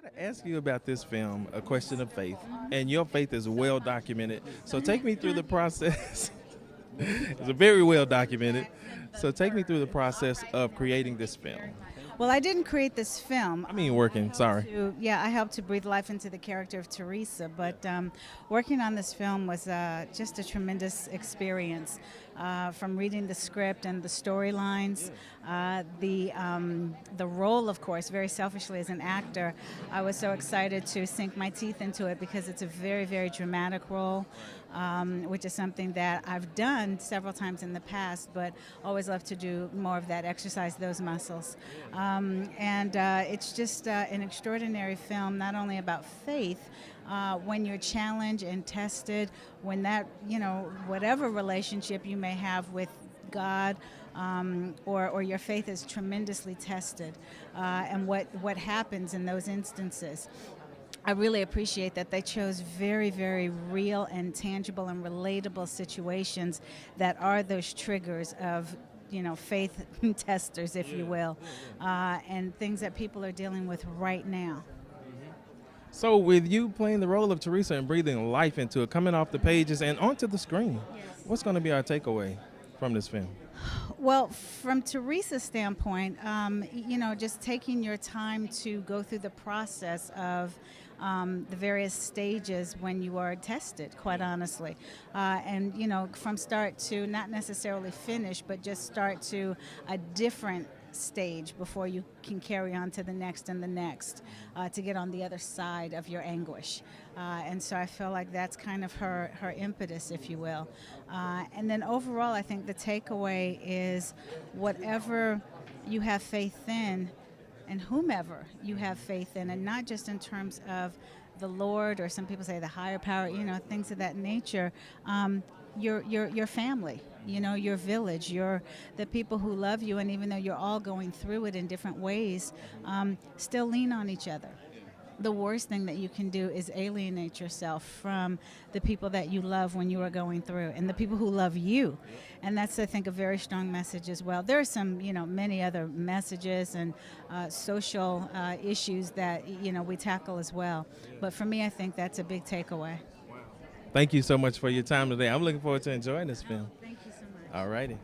got to ask you about this film, A Question of Faith, and your faith is well documented. So take me through the process. It's a very well documented. So take me through the process of creating this film. Well, I didn't create this film. I mean, working. Sorry. I helped to breathe life into the character of Teresa, but working on this film was just a tremendous experience. From reading the script and the storylines, the role, of course, very selfishly as an actor, I was so excited to sink my teeth into it because it's a very, very dramatic role, which is something that I've done several times in the past, but always love to do more of that, exercise those muscles. It's just an extraordinary film, not only about faith, when you're challenged and tested, when that, whatever relationship you may have with God, or your faith is tremendously tested, and what happens in those instances. I really appreciate that they chose very, very real and tangible and relatable situations that are those triggers of faith testers, if you will, and things that people are dealing with right now. So with you playing the role of Teresa and breathing life into it, coming off the pages and onto the screen, what's going to be our takeaway from this film? Well, from Teresa's standpoint, just taking your time to go through the process of the various stages when you are tested, quite honestly. From start to not necessarily finish, but just start to a different stage before you can carry on to the next and the next, to get on the other side of your anguish. And so I feel like that's kind of her impetus, if you will. And then overall, I think the takeaway is whatever you have faith in and whomever you have faith in, and not just in terms of the Lord, or some people say the higher power, things of that nature, your family, your village, the people who love you, and even though you're all going through it in different ways, still lean on each other. The worst thing that you can do is alienate yourself from the people that you love when you are going through, and the people who love you. And that's, I think, a very strong message as well. There are some, many other messages and social issues that, we tackle as well. But for me, I think that's a big takeaway. Thank you so much for your time today. I'm looking forward to enjoying this film. Thank you so much. All righty.